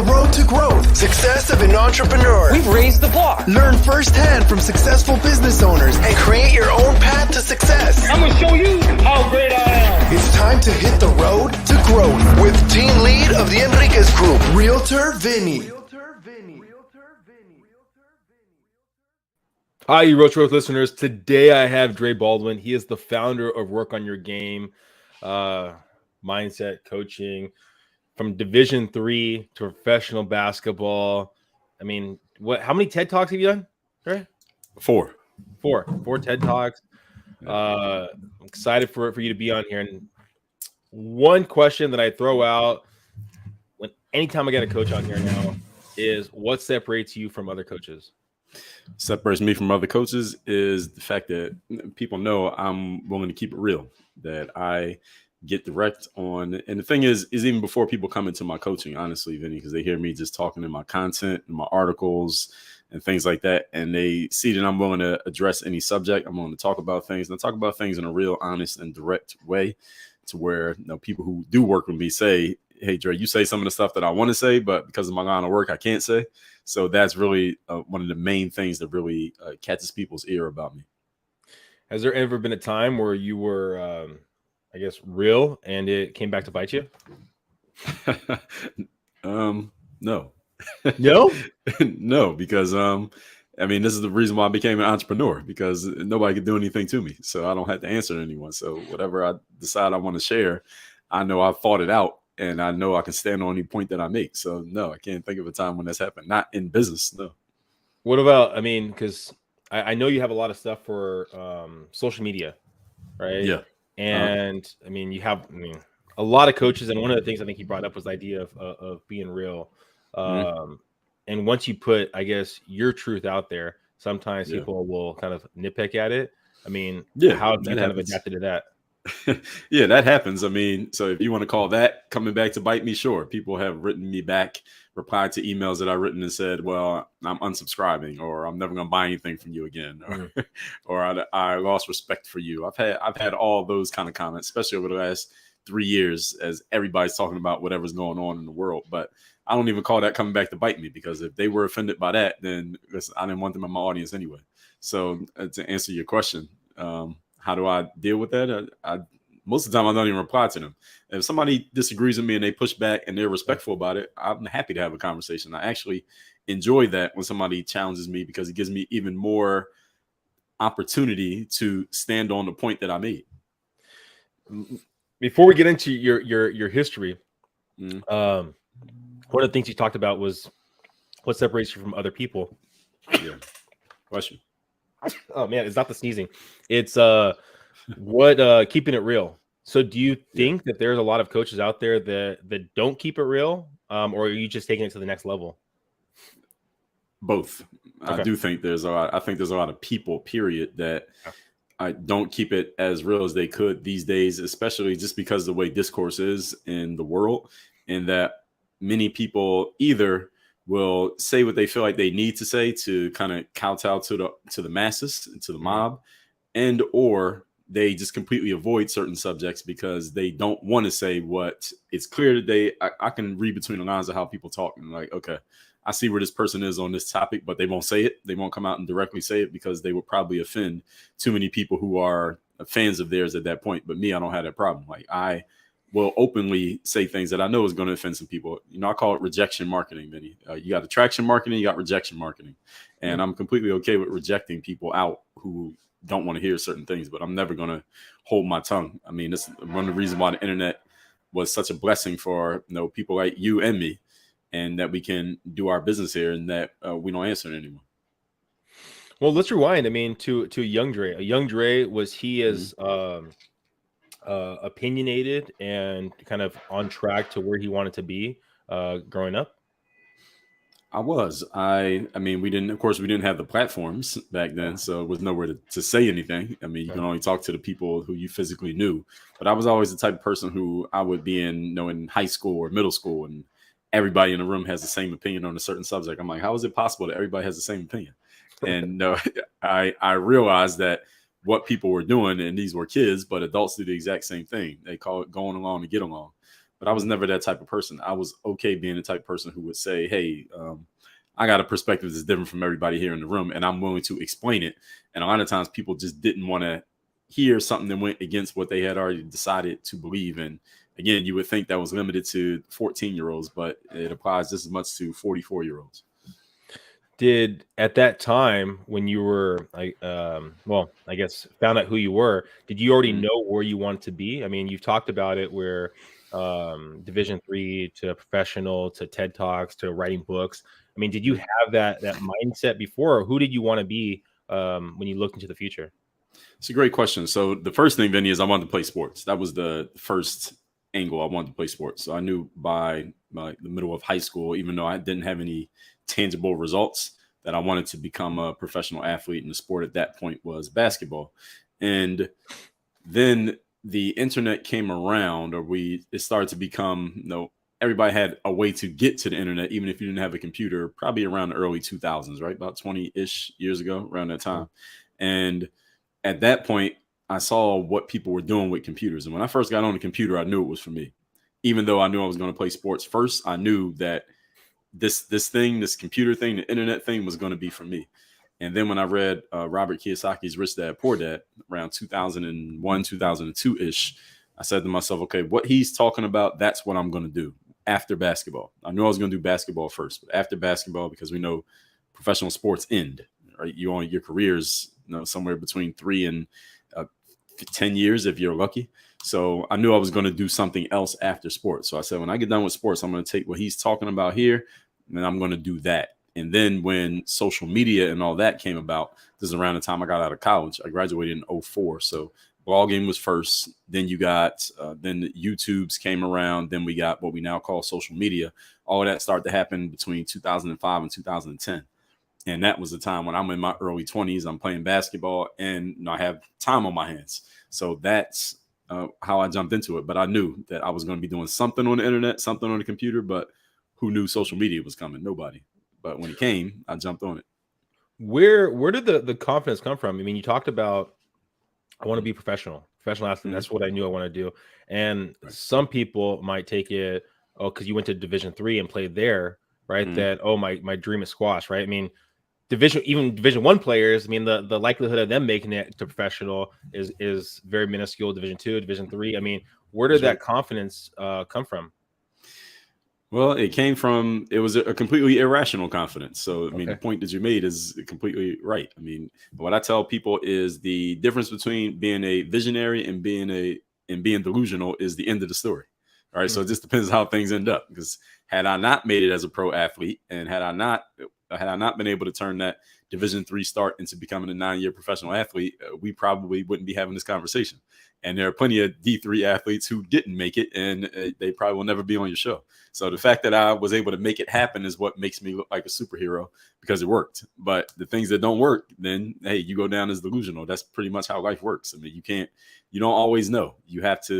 Road to growth, success of an entrepreneur. We've raised the bar. Learn firsthand from successful business owners and create your own path to success. I'm going to show you how great I am. It's time to hit the road to growth with team lead of the Enriquez Group, Realtor Vinny. Hi, you Road to Growth listeners. Today I have Dre Baldwin. He is the founder of Work on Your Game, mindset coaching. From Division III to professional basketball. I mean, how many TED Talks have you done? Right? Four TED Talks. I'm excited for you to be on here. And one question that I throw out anytime I get a coach on here now is, what separates you from other coaches? Separates me from other coaches is the fact that people know I'm willing to keep it real, that I get direct on. And the thing is even before people come into my coaching, honestly, Vinny, because they hear me just talking in my content and my articles and things like that, and they see that I'm willing to address any subject. I'm willing to talk about things, and I talk about things in a real honest and direct way, to where people who do work with me say, hey, Dre, you say some of the stuff that I want to say, but because of my line of work, I can't say. So that's really one of the main things that really catches people's ear about me. Has there ever been a time where you were I guess real and it came back to bite you? No. No? No, because this is the reason why I became an entrepreneur, because nobody could do anything to me. So I don't have to answer to anyone. So whatever I decide I want to share, I know I've thought it out and I know I can stand on any point that I make. So no, I can't think of a time when that's happened. Not in business, no. What about, because I know you have a lot of stuff for social media, right? Yeah. And you have a lot of coaches, and one of the things I think he brought up was the idea of being real. And once you put, I guess, your truth out there, sometimes people will kind of nitpick at it. How have you kind of adapted to that? Yeah, that happens. So if you want to call that coming back to bite me, sure. People have written me back, replied to emails that I've written and said, well, I'm unsubscribing, or I'm never going to buy anything from you again, or I lost respect for you. I've had all those kind of comments, especially over the last 3 years, as everybody's talking about whatever's going on in the world. But I don't even call that coming back to bite me, because if they were offended by that, then listen, I didn't want them in my audience anyway. So to answer your question, how do I deal with that? I most of the time I don't even reply to them. If somebody disagrees with me and they push back and they're respectful about it, I'm happy to have a conversation. I actually enjoy that when somebody challenges me, because it gives me even more opportunity to stand on the point that I made. Before we get into your history, one of the things you talked about was what separates you from other people. Yeah. Question. Oh man, it's not the sneezing. It's keeping it real. So do you think that there's a lot of coaches out there that don't keep it real? Or are you just taking it to the next level? Both. Okay. I do think there's a lot of people, period, that I don't keep it as real as they could these days, especially just because of the way discourse is in the world, and that many people either will say what they feel like they need to say to kind of kowtow to the masses, to the mob, and or they just completely avoid certain subjects because they don't want to say what it's clear that I can read between the lines of how people talk, and like, okay, I see where this person is on this topic, but they won't say it. They won't come out and directly say it because they would probably offend too many people who are fans of theirs at that point. But me, I don't have that problem. Like, I will openly say things that I know is going to offend some people. I call it rejection marketing, Vinny. You got attraction marketing, you got rejection marketing. And I'm completely okay with rejecting people out who don't want to hear certain things, but I'm never going to hold my tongue. This is one of the reasons why the internet was such a blessing for people like you and me, and that we can do our business here, and that we don't answer it anymore. Well, let's rewind. To a young Dre. A young Dre, was he as opinionated and kind of on track to where he wanted to be growing up? I was. We didn't have the platforms back then, so it was nowhere to say anything. You can only talk to the people who you physically knew. But I was always the type of person who I would be in high school or middle school, and everybody in the room has the same opinion on a certain subject. I'm like, how is it possible that everybody has the same opinion? And I realized that what people were doing, and these were kids, but adults do the exact same thing. They call it going along to get along. but I was never that type of person. I was okay being the type of person who would say, hey, I got a perspective that's different from everybody here in the room, and I'm willing to explain it. And a lot of times people just didn't want to hear something that went against what they had already decided to believe. And again, you would think that was limited to 14-year-olds, but it applies just as much to 44-year-olds. Did at that time when you were I guess found out who you were, did you already know where you wanted to be? I mean, you've talked about it where Division III to professional to TED Talks to writing books. I mean, did you have that mindset before, or who did you want to be when you looked into the future? It's a great question. So the first thing, Vinny, is I wanted to play sports. That was the first angle. I wanted to play sports. So I knew by the middle of high school, even though I didn't have any tangible results, that I wanted to become a professional athlete, and the sport at that point was basketball. And then the internet came around, or it started to become, everybody had a way to get to the internet, even if you didn't have a computer, probably around the early 2000s, right? About 20-ish years ago, around that time. And at that point, I saw what people were doing with computers. And when I first got on the computer, I knew it was for me. Even though I knew I was going to play sports first, I knew that this computer thing, the internet thing, was going to be for me. And then when I read Robert Kiyosaki's Rich Dad Poor Dad around 2001, 2002-ish, I said to myself, okay, what he's talking about, that's what I'm going to do after basketball. I knew I was going to do basketball first, but after basketball, because we know professional sports end, right? Your careers, somewhere between 3 and 10 years if you're lucky. So I knew I was going to do something else after sports. So I said, when I get done with sports, I'm going to take what he's talking about here, and I'm going to do that. And then when social media and all that came about, this is around the time I got out of college. I graduated in 2004. So blogging was first. Then you got, then the YouTubes came around. Then we got what we now call social media. All of that started to happen between 2005 and 2010. And that was the time when I'm in my early 20s. I'm playing basketball, and I have time on my hands. So that's how I jumped into it. But I knew that I was going to be doing something on the internet, something on the computer. But who knew social media was coming? Nobody. But when it came, I jumped on it. Where did the confidence come from? I mean, you talked about, I want to be professional athlete. Mm-hmm. That's what I knew I want to do. And some people might take it, because you went to Division III and played there, right? Mm-hmm. That, my dream is squash, right? I mean, Division I players, I mean, the likelihood of them making it to professional is very minuscule. Division II, Division III. I mean, where did that confidence come from? Well, it was a completely irrational confidence. So, I mean, the point that you made is completely right. I mean, what I tell people is the difference between being a visionary and being delusional is the end of the story. All right. Mm-hmm. So it just depends how things end up, because had I not made it as a pro athlete, and had I not been able to turn that Division III start into becoming a 9-year professional athlete, we probably wouldn't be having this conversation. And there are plenty of D3 athletes who didn't make it, and they probably will never be on your show. So the fact that I was able to make it happen is what makes me look like a superhero, because it worked. But the things that don't work, then, hey, you go down as delusional. That's pretty much how life works. I mean, you don't always know.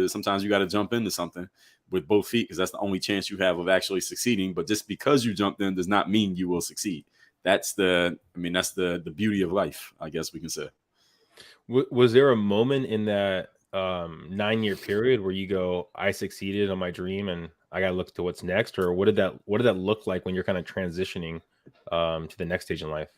Sometimes you got to jump into something with both feet, because that's the only chance you have of actually succeeding. But just because you jumped in does not mean you will succeed. That's the beauty of life, I guess we can say. Was there a moment in that 9-year period where you go, I succeeded on my dream and I got to look to what's next? Or what did that look like when you're kind of transitioning to the next stage in life?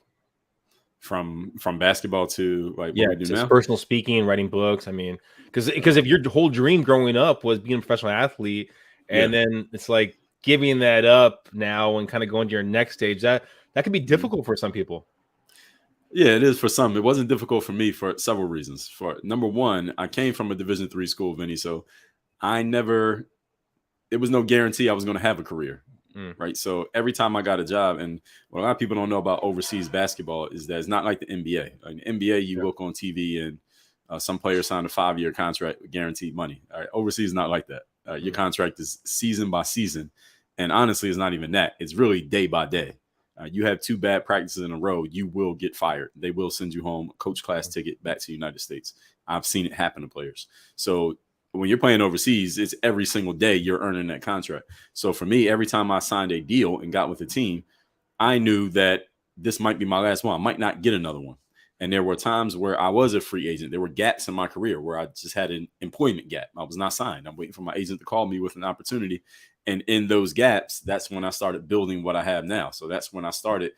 From basketball to what we do now? Personal speaking, writing books. I mean, because if your whole dream growing up was being a professional athlete, and then it's like giving that up now and kind of going to your next stage, that can be difficult for some people. Yeah, it is for some. It wasn't difficult for me for several reasons. For number one, I came from a Division III school, Vinny, so it was no guarantee I was going to have a career. Right. So every time I got a job, and what a lot of people don't know about overseas basketball is that it's not like the NBA. Like the NBA, you look on TV and some players sign a 5-year contract with guaranteed money. All right. Overseas is not like that. Your contract is season by season. And honestly, it's not even that. It's really day by day. You have 2 bad practices in a row, you will get fired. They will send you home, a coach class ticket back to the United States. I've seen it happen to players. So when you're playing overseas, it's every single day you're earning that contract. So for me, every time I signed a deal and got with the team, I knew that this might be my last one. I might not get another one. And there were times where I was a free agent. There were gaps in my career where I just had an employment gap. I was not signed. I'm waiting for my agent to call me with an opportunity. And in those gaps, that's when I started building what I have now. So that's when I started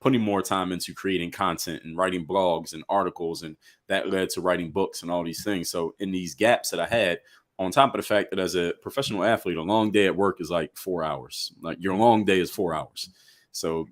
putting more time into creating content and writing blogs and articles. And that led to writing books and all these things. So in these gaps that I had, on top of the fact that as a professional athlete, a long day at work is like 4 hours. Like your long day is 4 hours. So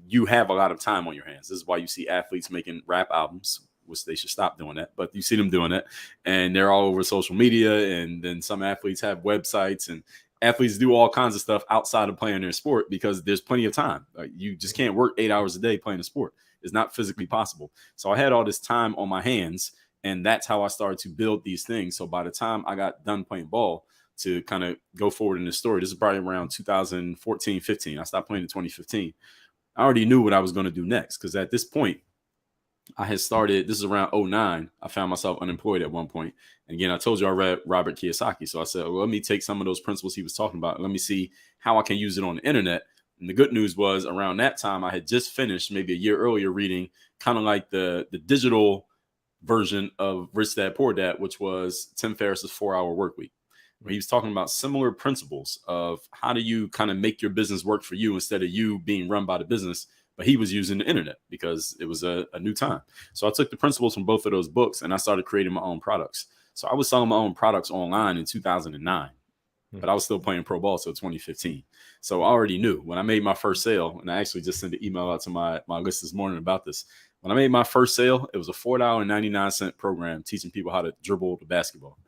you have a lot of time on your hands. This is why you see athletes making rap albums, which they should stop doing that, but you see them doing it, and they're all over social media. And then some athletes have websites, and athletes do all kinds of stuff outside of playing their sport because there's plenty of time. You just can't work 8 hours a day playing a sport. It's not physically possible. So I had all this time on my hands, and that's how I started to build these things. So by the time I got done playing ball, to kind of go forward in this story, this is probably around 2014, 15. I stopped playing in 2015. I already knew what I was going to do next, because at this point, I had started, this is around 2009. I found myself unemployed at one point. And again, I told you I read Robert Kiyosaki. So I said, well, let me take some of those principles he was talking about. Let me see how I can use it on the internet. And the good news was, around that time, I had just finished, maybe a year earlier, reading kind of like the digital version of Rich Dad Poor Dad, which was Tim Ferriss's 4-Hour Workweek, where he was talking about similar principles of how do you kind of make your business work for you instead of you being run by the business. But he was using the internet because it was a new time. So I took the principles from both of those books and I started creating my own products. So I was selling my own products online in 2009, but I was still playing pro ball till 2015. So I already knew when I made my first sale, and I actually just sent an email out to my list this morning about this. When I made my first sale, it was a $4.99 program teaching people how to dribble the basketball.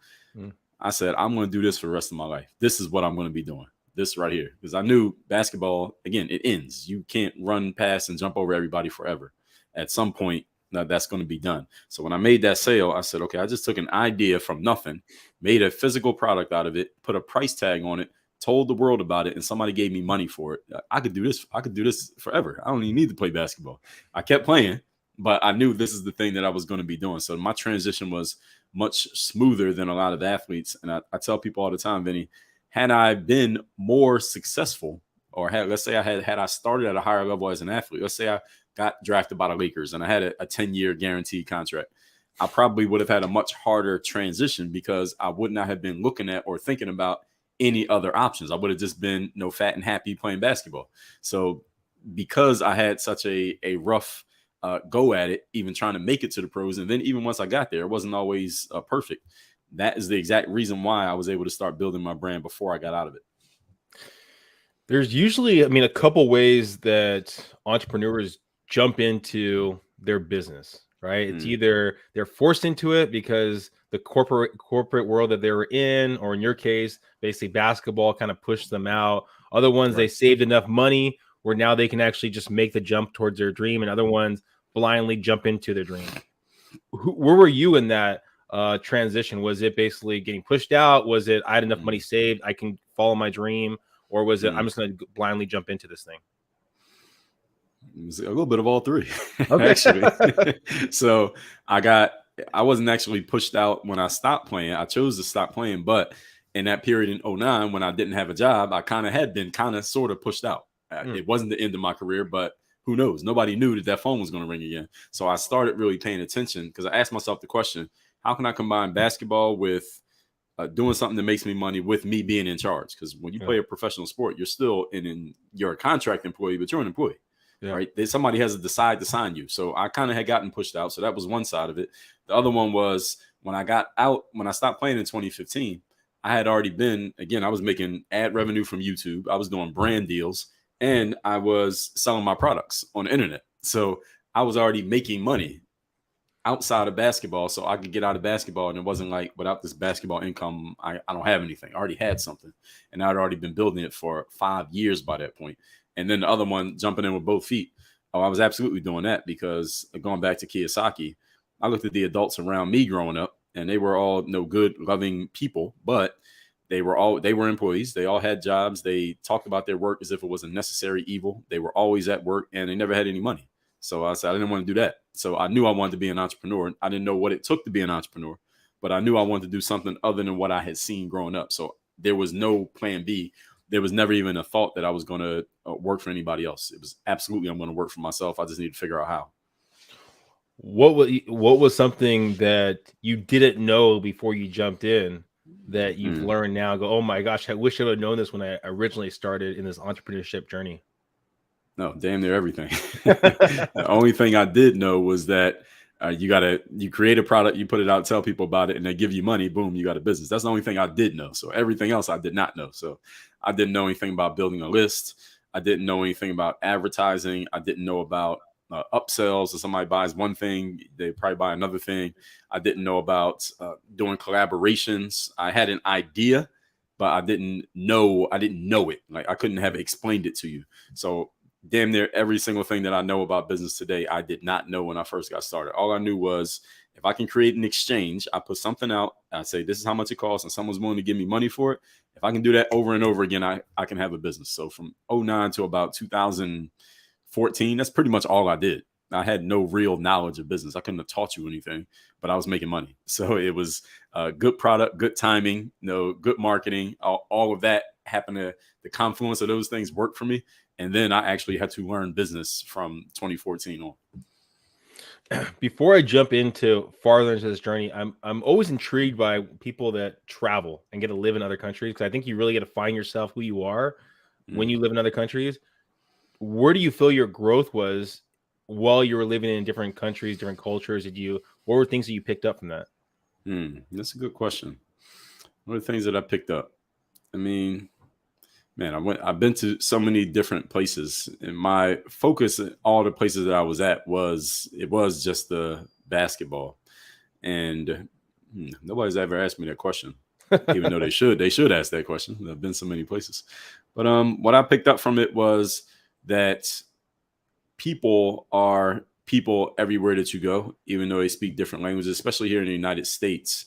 I said, I'm going to do this for the rest of my life. This is what I'm going to be doing. This right here. Because I knew basketball, again, it ends. You can't run past and jump over everybody forever. At some point, that's going to be done. So when I made that sale, I said, okay, I just took an idea from nothing, made a physical product out of it, put a price tag on it, told the world about it, and somebody gave me money for it. I could do this. I could do this forever. I don't even need to play basketball. I kept playing, but I knew this is the thing that I was going to be doing. So my transition was much smoother than a lot of athletes. And I tell people all the time, Vinny, had I been more successful, or let's say I started at a higher level as an athlete, let's say I got drafted by the Lakers and I had a 10-year guaranteed contract, I probably would have had a much harder transition because I would not have been looking at or thinking about any other options. I would have just been fat and happy playing basketball. So because I had such a rough go at it, even trying to make it to the pros, and then even once I got there, it wasn't always perfect. That is the exact reason why I was able to start building my brand before I got out of it. There's usually, a couple ways that entrepreneurs jump into their business, right? It's either they're forced into it because the corporate world that they were in, or in your case, basically basketball kind of pushed them out. Other ones, they saved enough money where now they can actually just make the jump towards their dream, and other ones blindly jump into their dream. Where were you in that transition? Was it basically getting pushed out? Was it I had enough money saved, I can follow my dream? Or was it I'm just going to blindly jump into this thing? It was a little bit of all three, okay. Actually. So I wasn't actually pushed out when I stopped playing. I chose to stop playing, but in that period in 2009, when I didn't have a job, I had been sort of pushed out. It wasn't the end of my career, but who knows? Nobody knew that phone was going to ring again. So I started really paying attention because I asked myself the question, how can I combine basketball with doing something that makes me money with me being in charge? Because when you play a professional sport, you're still you're a contract employee, but you're an employee, right? Somebody has to decide to sign you. So I kind of had gotten pushed out. So that was one side of it. The other one was when I stopped playing in 2015, I had already I was making ad revenue from YouTube. I was doing brand deals, and I was selling my products on the internet. So I was already making money outside of basketball, so I could get out of basketball. And it wasn't like, without this basketball income, I don't have anything. I already had something, and I'd already been building it for 5 years by that point. And then the other one, jumping in with both feet. Oh, I was absolutely doing that because, going back to Kiyosaki, I looked at the adults around me growing up, and they were all good, loving people, but they were employees. They all had jobs. They talked about their work as if it was a necessary evil. They were always at work, and they never had any money. So I said, I didn't want to do that. So I knew I wanted to be an entrepreneur. I didn't know what it took to be an entrepreneur, but I knew I wanted to do something other than what I had seen growing up. So there was no plan B. There was never even a thought that I was going to work for anybody else. It was absolutely, I'm going to work for myself. I just need to figure out how. what was something that you didn't know before you jumped in that you've learned now? Go, oh my gosh, I wish I would have known this when I originally started in this entrepreneurship journey. No, damn near everything. The only thing I did know was that you create a product, you put it out, tell people about it, and they give you money. Boom, you got a business. That's the only thing I did know. So everything else I did not know. So I didn't know anything about building a list. I didn't know anything about advertising. I didn't know about upsells. So somebody buys one thing, they probably buy another thing. I didn't know about doing collaborations. I had an idea, but I didn't know it. Like I couldn't have explained it to you. So damn near every single thing that I know about business today, I did not know when I first got started. All I knew was if I can create an exchange, I put something out, I say, this is how much it costs, and someone's willing to give me money for it. If I can do that over and over again, I can have a business. So from 2009 to about 2014, that's pretty much all I did. I had no real knowledge of business. I couldn't have taught you anything, but I was making money. So it was a good product, good timing, good marketing. All of that happened to the confluence of those things worked for me. And then I actually had to learn business from 2014 on. Before I jump into farther into this journey, I'm always intrigued by people that travel and get to live in other countries, because I think you really get to find yourself, who you are when you live in other countries. Where do you feel your growth was while you were living in different countries, different cultures? What were things that you picked up from that? That's a good question. What are the things that I picked up? I mean, man, I've been to so many different places, and my focus at all the places that I was at was just the basketball. And nobody's ever asked me that question, even though they should ask that question. I've been so many places. But what I picked up from it was that people are people everywhere that you go, even though they speak different languages, especially here in the United States.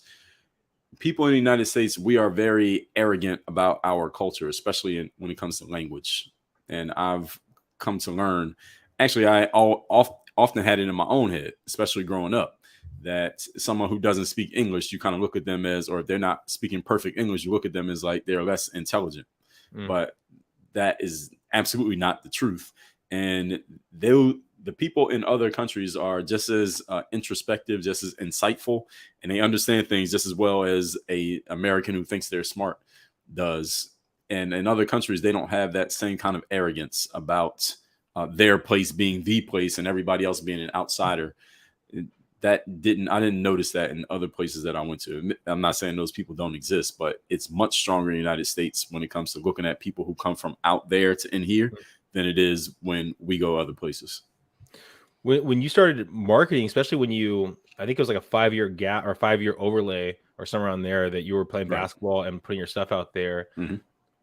People in the United States, we are very arrogant about our culture, especially when it comes to language. And I've come to learn, actually, I often had it in my own head, especially growing up, that someone who doesn't speak English, you kind of look at them as, or if they're not speaking perfect English, you look at them as like they're less intelligent. But that is absolutely not the truth. And the people in other countries are just as introspective, just as insightful, and they understand things just as well as a American who thinks they're smart does. And in other countries, they don't have that same kind of arrogance about their place being the place and everybody else being an outsider. I didn't notice that in other places that I went to. I'm not saying those people don't exist, but it's much stronger in the United States when it comes to looking at people who come from out there to in here than it is when we go other places. When you started marketing, especially I think it was like a 5-year gap or 5-year overlay or somewhere around there that you were playing basketball and putting your stuff out there.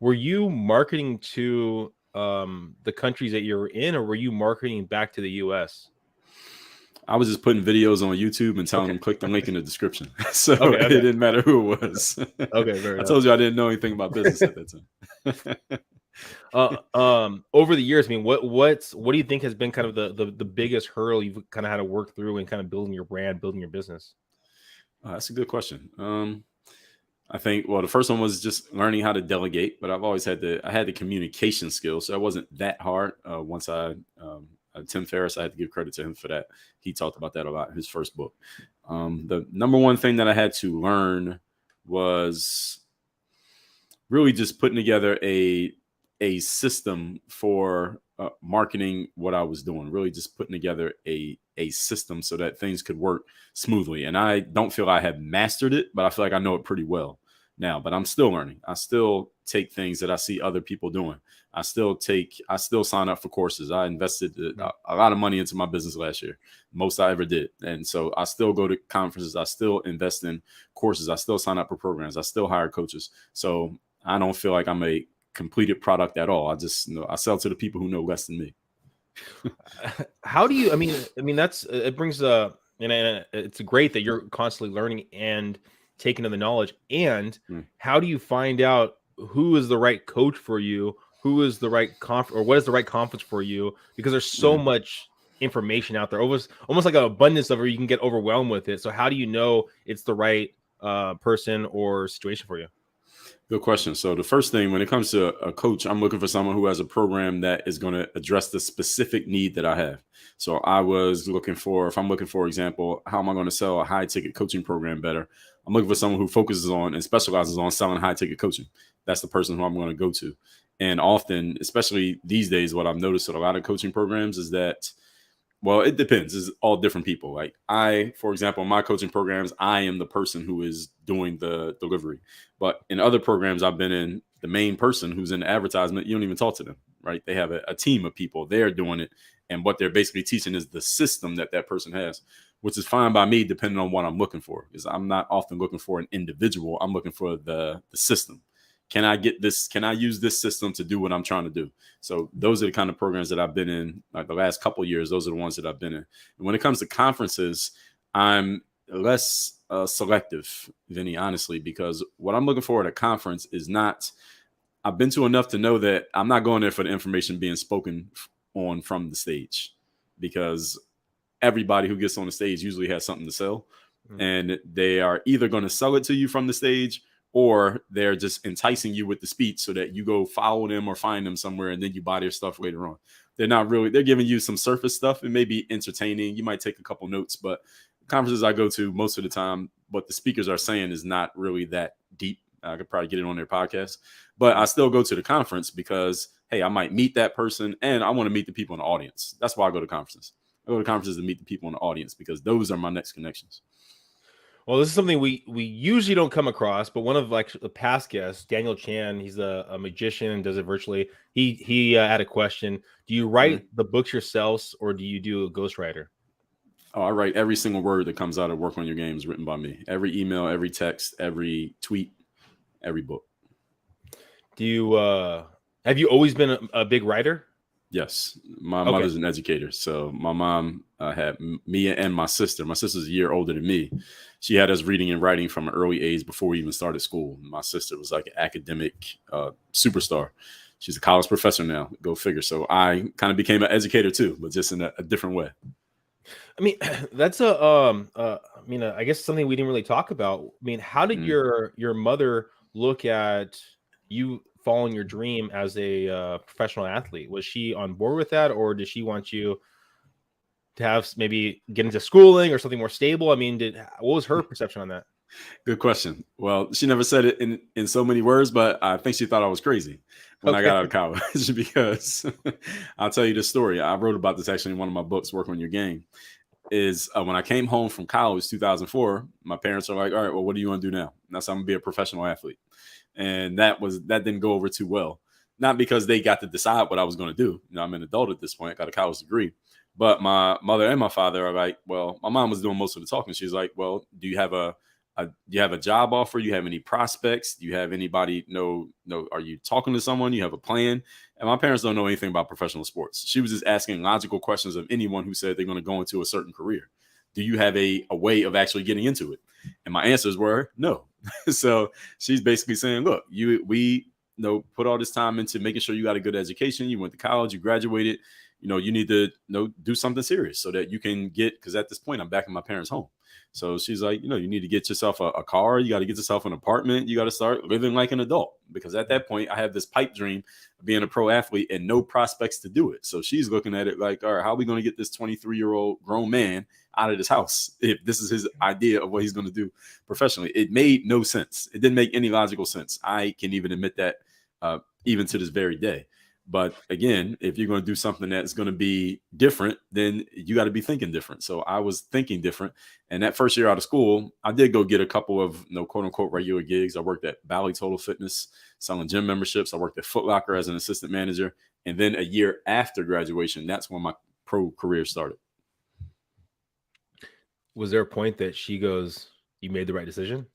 Were you marketing to the countries that you were in, or were you marketing back to the US? I was just putting videos on YouTube and telling them click the link in the description. So it didn't matter who it was. Okay, I told you I didn't know anything about business at that time. Over the years, I mean, what do you think has been kind of the biggest hurdle you've kind of had to work through in kind of building your brand, building your business? That's a good question. I think, well, the first one was just learning how to delegate, but I've always had the communication skills, so it wasn't that hard. Once Tim Ferriss, I had to give credit to him for that. He talked about that a lot in his first book. The number one thing that I had to learn was really just putting together a system for marketing what I was doing, really just putting together a system so that things could work smoothly. And I don't feel I have mastered it, but I feel like I know it pretty well now, but I'm still learning. I still take things that I see other people doing. I still sign up for courses. I invested a lot of money into my business last year, most I ever did. And so I still go to conferences. I still invest in courses. I still sign up for programs. I still hire coaches. So I don't feel like I'm a completed product at all. I sell to the people who know less than me. How do you, I mean, it brings and it's great that you're constantly learning and taking in the knowledge. And how do you find out who is the right coach for you? Who is the right or what is the right conference for you? Because there's so much information out there, almost like an abundance of it. You can get overwhelmed with it. So how do you know it's the right person or situation for you? Good question. So the first thing, when it comes to a coach, I'm looking for someone who has a program that is going to address the specific need that I have. So I was looking for, if I'm looking for example, how am I going to sell a high ticket coaching program better? I'm looking for someone who focuses on and specializes on selling high ticket coaching. That's the person who I'm going to go to. And often, especially these days, what I've noticed with a lot of coaching programs is that, well, it depends. It's all different people. Like for example, in my coaching programs, I am the person who is doing the delivery. But in other programs I've been in, the main person who's in the advertisement, you don't even talk to them, right? They have a team of people. They're doing it. And what they're basically teaching is the system that person has, which is fine by me, depending on what I'm looking for. Because I'm not often looking for an individual. I'm looking for the system. Can I get this? Can I use this system to do what I'm trying to do? So those are the kind of programs that I've been in like the last couple of years. Those are the ones that I've been in. And when it comes to conferences, I'm less selective, Vinny, honestly, because what I'm looking for at a conference is not, I've been to enough to know that I'm not going there for the information being spoken on from the stage, because everybody who gets on the stage usually has something to sell. Mm-hmm. And they are either going to sell it to you from the stage, or they're just enticing you with the speech so that you go follow them or find them somewhere and then you buy their stuff later on. They're not really, they're giving you some surface stuff. It may be entertaining. You might take a couple notes, but conferences I go to most of the time, what the speakers are saying is not really that deep. I could probably get it on their podcast, but I still go to the conference because, hey, I might meet that person and I want to meet the people in the audience. That's why I go to conferences. I go to conferences to meet the people in the audience because those are my next connections. Well, this is something we usually don't come across, but one of like the past guests, Daniel Chan, he's a magician and does it virtually. He had a question. Do you write the books yourselves or do you do a ghostwriter? Oh, I write every single word that comes out of Work on Your Game is written by me. Every email, every text, every tweet, every book. Do you have you always been a big writer? Yes, my mother's an educator. So my mom had me and my sister. My sister's a year older than me. She had us reading and writing from an early age before we even started school. My sister was like an academic superstar. She's a college professor now. Go figure. So I kind of became an educator too, but just in a different way. I mean, that's I guess something we didn't really talk about. I mean, how did your mother look at you following your dream as a professional athlete? Was she on board with that, or did she want you to have maybe get into schooling or something more stable? I mean, what was her perception on that? Good question. Well, she never said it in so many words, but I think she thought I was crazy when I got out of college because I'll tell you this story. I wrote about this actually in one of my books, Work on Your Game. Is when I came home from college, 2004, my parents are like, all right, well, what do you want to do now? And I said, I'm going to be a professional athlete. And that didn't go over too well. Not because they got to decide what I was going to do. You know, I'm an adult at this point, got a college degree. But my mother and my father are like, well, my mom was doing most of the talking. She's like, well, do you have a job offer? Do you have any prospects? Do you have anybody? No. Are you talking to someone? You have a plan? And my parents don't know anything about professional sports. She was just asking logical questions of anyone who said they're going to go into a certain career. Do you have a way of actually getting into it? And my answers were no. So she's basically saying, look, we put all this time into making sure you got a good education. You went to college, you graduated. You need to do something serious so that you can get, because at this point I'm back in my parents' home. So she's like, you need to get yourself a car. You got to get yourself an apartment. You got to start living like an adult, because at that point I have this pipe dream of being a pro athlete and no prospects to do it. So she's looking at it like, all right, how are we going to get this 23-year-old grown man out of this house if this is his idea of what he's going to do professionally? It made no sense. It didn't make any logical sense. I can even admit that even to this very day. But again, if you're going to do something that's going to be different, then you got to be thinking different. So I was thinking different. And that first year out of school, I did go get a couple of, quote unquote, regular gigs. I worked at Bally Total Fitness, selling gym memberships. I worked at Foot Locker as an assistant manager. And then a year after graduation, that's when my pro career started. Was there a point that she goes, you made the right decision?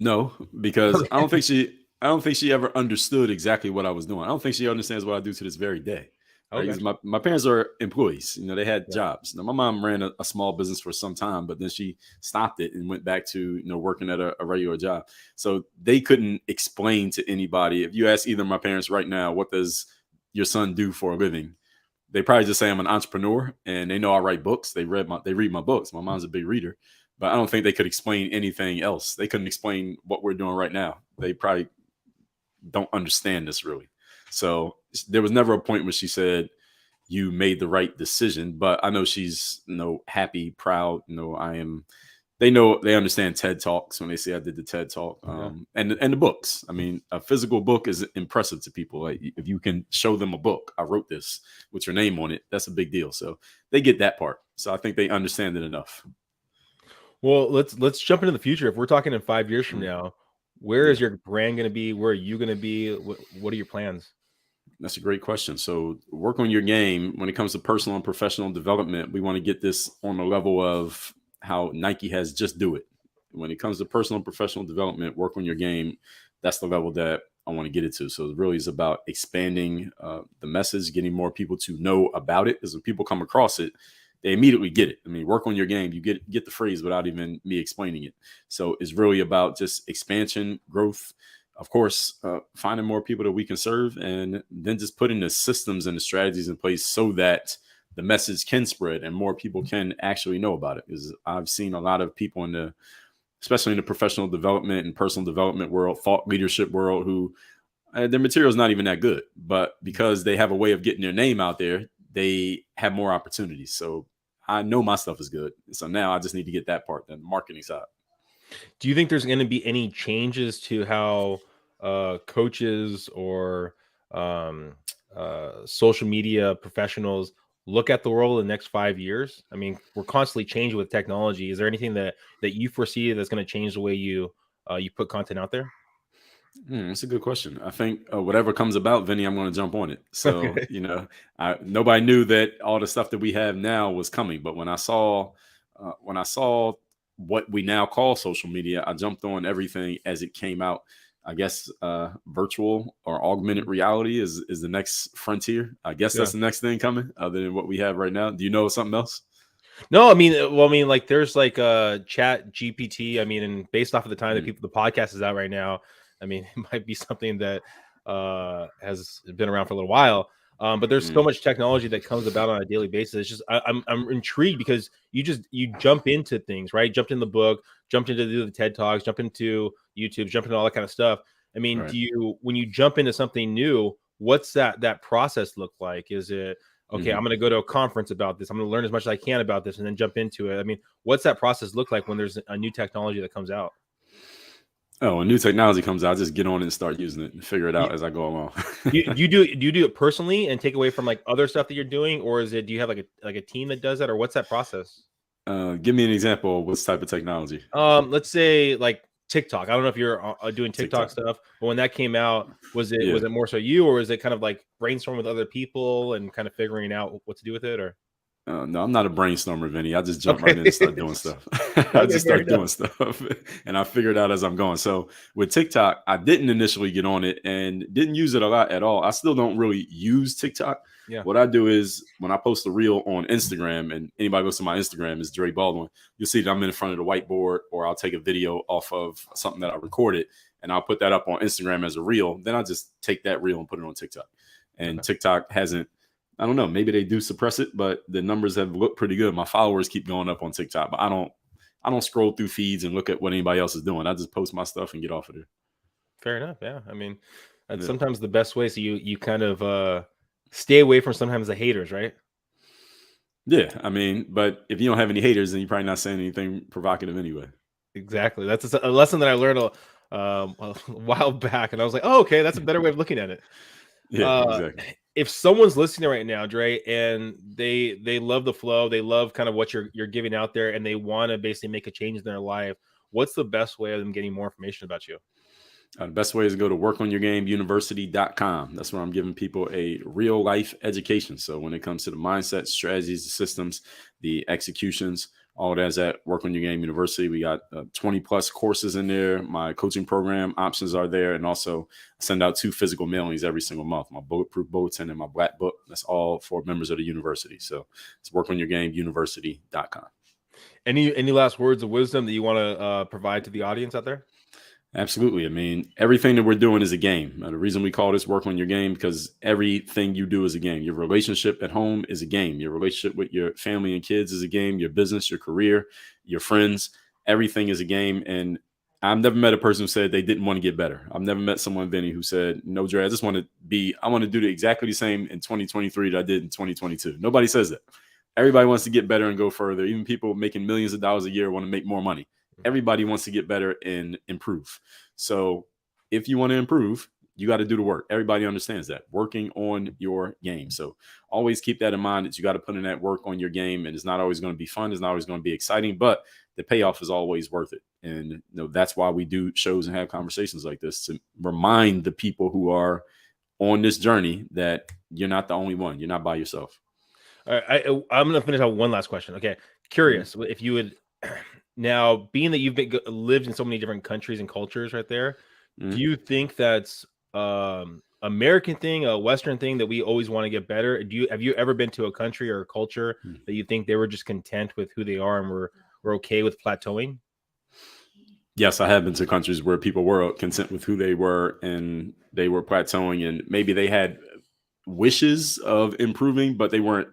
No, because I don't think she ever understood exactly what I was doing. I don't think she understands what I do to this very day. Right? Okay. My parents are employees. They had jobs. Now, my mom ran a small business for some time, but then she stopped it and went back to working at a regular job. So they couldn't explain to anybody. If you ask either of my parents right now, what does your son do for a living? They probably just say I'm an entrepreneur, and they know I write books. They read my books. My mom's a big reader. but I don't think they could explain anything else. They couldn't explain what we're doing right now. They probably don't understand this really. So there was never a point where she said, you made the right decision, but I know she's happy, proud. They understand TED Talks when they say I did the TED Talk, and the books. I mean, a physical book is impressive to people. Like if you can show them a book, I wrote this with your name on it, that's a big deal. So they get that part. So I think they understand it enough. Well, let's jump into the future. If we're talking in 5 years from now, where is your brand going to be? Where are you going to be? What are your plans? That's a great question. So work on your game when it comes to personal and professional development. We want to get this on the level of how Nike has Just Do It. When it comes to personal and professional development, work on your game. That's the level that I want to get it to. So it really is about expanding the message, getting more people to know about it. Because when people come across it, they immediately get it. I mean, work on your game. You get the phrase without even me explaining it. So it's really about just expansion, growth. Of course, finding more people that we can serve, and then just putting the systems and the strategies in place so that the message can spread and more people can actually know about it. Because I've seen a lot of people especially in the professional development and personal development world, thought leadership world, who their material is not even that good, but because they have a way of getting their name out there, they have more opportunities. So I know my stuff is good. So now I just need to get that part, the marketing side. Do you think there's going to be any changes to how coaches or social media professionals look at the world in the next 5 years? I mean, we're constantly changing with technology. Is there anything that you foresee that's going to change the way you put content out there? That's a good question. I think whatever comes about, Vinny, I'm going to jump on it. So, okay. Nobody knew that all the stuff that we have now was coming. But when I saw what we now call social media, I jumped on everything as it came out. I guess virtual or augmented reality is the next frontier. I guess that's the next thing coming other than what we have right now. Do you know something else? No, I mean, like there's like Chat GPT. I mean, and based off of the time that the podcast is out right now, I mean, it might be something that has been around for a little while. But there's so much technology that comes about on a daily basis. It's just I'm intrigued because you jump into things, right? Jumped in the book, jumped into the TED Talks, jump into YouTube, jump into all that kind of stuff. I mean, right. When you jump into something new, what's that process look like? Is it okay? I'm going to go to a conference about this. I'm going to learn as much as I can about this, and then jump into it. I mean, what's that process look like when there's a new technology that comes out? Oh, when new technology comes out, I just get on and start using it and figure it out as I go along. do you do it personally and take away from like other stuff that you're doing, or do you have like a team that does that, or what's that process? Give me an example of what type of technology. Let's say like TikTok. I don't know if you're doing TikTok stuff, but when that came out, was it more so you, or was it kind of like brainstorming with other people and kind of figuring out what to do with it, or? No, I'm not a brainstormer, Vinny. I just jump right in and start doing stuff. I just start doing stuff and I figure it out as I'm going. So with TikTok, I didn't initially get on it and didn't use it a lot at all. I still don't really use TikTok. Yeah. What I do is when I post a reel on Instagram, and anybody goes to my Instagram is Dre Baldwin, you'll see that I'm in front of the whiteboard, or I'll take a video off of something that I recorded and I'll put that up on Instagram as a reel. Then I'll just take that reel and put it on TikTok. And TikTok hasn't, I don't know, maybe they do suppress it, but the numbers have looked pretty good. My followers keep going up on TikTok, but I don't scroll through feeds and look at what anybody else is doing. I just post my stuff and get off of there. Fair enough. Yeah. I mean, that's sometimes the best way. So you kind of stay away from sometimes the haters, right? Yeah. I mean, but if you don't have any haters, then you're probably not saying anything provocative anyway. Exactly. That's a lesson that I learned a while back. And I was like, oh, okay, that's a better way of looking at it. Yeah, exactly. If someone's listening right now, Dre, and they love the flow, they love kind of what you're giving out there, and they want to basically make a change in their life, what's the best way of them getting more information about you? The best way is to go to workonyourgameuniversity.com. That's where I'm giving people a real life education. So when it comes to the mindset, strategies, the systems, the executions, all that's at Work on Your Game University. We got 20 plus courses in there. My coaching program options are there. And also I send out 2 physical mailings every single month, my Bulletproof Bulletin and my Black Book. That's all for members of the university. So it's workonyourgameuniversity.com. Any last words of wisdom that you want to provide to the audience out there? Absolutely. I mean, everything that we're doing is a game. The reason we call this Work on Your Game, because everything you do is a game. Your relationship at home is a game. Your relationship with your family and kids is a game. Your business, your career, your friends, everything is a game. And I've never met a person who said they didn't want to get better. I've never met someone, Vinny, who said, no, Dre, I want to do exactly the same in 2023 that I did in 2022. Nobody says that. Everybody wants to get better and go further. Even people making millions of dollars a year want to make more money. Everybody wants to get better and improve. So if you want to improve, you got to do the work. Everybody understands that. Working on your game. So always keep that in mind, that you got to put in that work on your game. And it's not always going to be fun. It's not always going to be exciting, but the payoff is always worth it. And that's why we do shows and have conversations like this, to remind the people who are on this journey that you're not the only one. You're not by yourself. All right, I'm going to finish out one last question. Okay. Curious if you would, now being that you've lived in so many different countries and cultures right there, do you think that's American thing, a Western thing, that we always want to get better? Have you ever been to a country or a culture that you think they were just content with who they are and were okay with plateauing? Yes, I have been to countries where people were content with who they were and they were plateauing, and maybe they had wishes of improving, but they weren't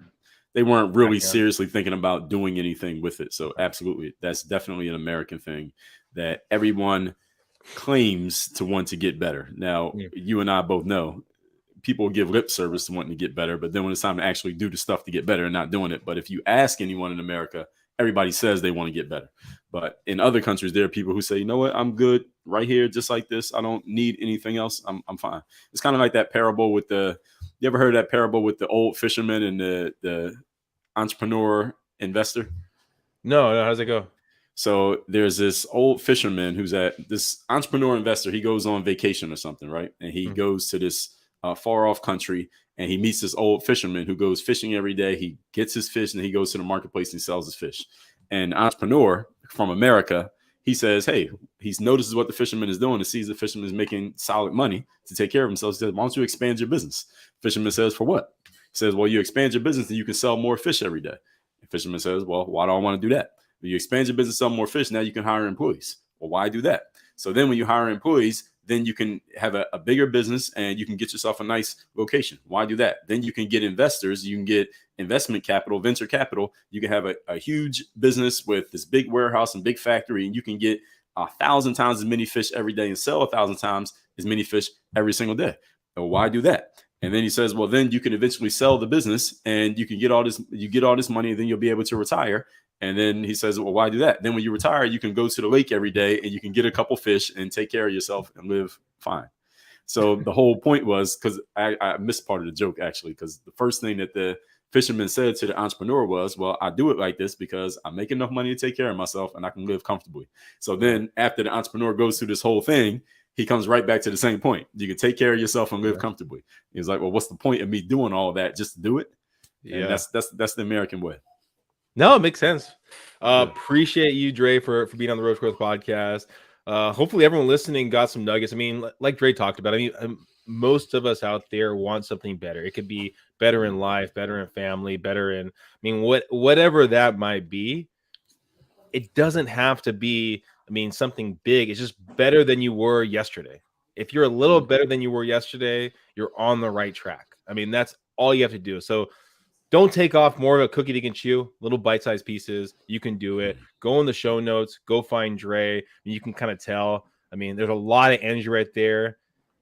really seriously thinking about doing anything with it. So absolutely, that's definitely an American thing that everyone claims to want to get better. Now, you and I both know people give lip service to wanting to get better, but then when it's time to actually do the stuff to get better, and not doing it. But if you ask anyone in America, everybody says they want to get better. But in other countries, there are people who say, you know what, I'm good right here, just like this. I don't need anything else. I'm fine. It's kind of like that parable with you ever heard that parable with the old fisherman and the entrepreneur investor? No, how's it go? So there's this old fisherman who's this entrepreneur investor. He goes on vacation or something, right? And he goes to this far off country, and he meets this old fisherman who goes fishing every day. He gets his fish and he goes to the marketplace and he sells his fish. And the entrepreneur from America, he says, hey, he notices what the fisherman is doing and sees the fisherman is making solid money to take care of himself. He says, why don't you expand your business? Fisherman says, for what? He says, well, you expand your business and you can sell more fish every day. The fisherman says, well, why do I want to do that? When you expand your business, sell more fish, now you can hire employees. Well, why do that? So then when you hire employees, then you can have a bigger business and you can get yourself a nice location. Why do that? Then you can get investors. You can get investment capital, venture capital. You can have a huge business with this big warehouse and big factory, and you can get 1,000 times as many fish every day and sell 1,000 times as many fish every single day. Well, why do that? And then he says, well, then you can eventually sell the business and you can get all this money, and then you'll be able to retire. And then he says, well, why do that? Then when you retire, you can go to the lake every day and you can get a couple fish and take care of yourself and live fine. So the whole point was, because I missed part of the joke, actually, because the first thing that the fisherman said to the entrepreneur was, well, I do it like this because I make enough money to take care of myself and I can live comfortably. So then after the entrepreneur goes through this whole thing, he comes right back to the same point. You can take care of yourself and live comfortably. He's like, well, what's the point of me doing all that just to do it? Yeah, and that's the American way. No, it makes sense. Appreciate you, Dre, for being on the Road to Growth podcast. Hopefully everyone listening got some nuggets. I mean, like Dre talked about, I mean, most of us out there want something better. It could be better in life, better in family, better in, I mean, whatever that might be. It doesn't have to be, I mean, something big. It's just better than you were yesterday. If you're a little better than you were yesterday, you're on the right track. I mean, that's all you have to do. So don't take off more of a cookie that you can chew, little bite-sized pieces. You can do it. Go in the show notes. Go find Dre. You can kind of tell. I mean, there's a lot of energy right there.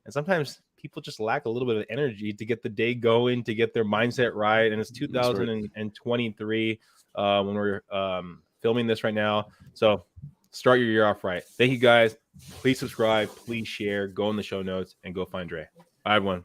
And sometimes people just lack a little bit of energy to get the day going, to get their mindset right. And it's 2023 when we're filming this right now. So start your year off right. Thank you, guys. Please subscribe. Please share. Go in the show notes and go find Dre. Bye, everyone.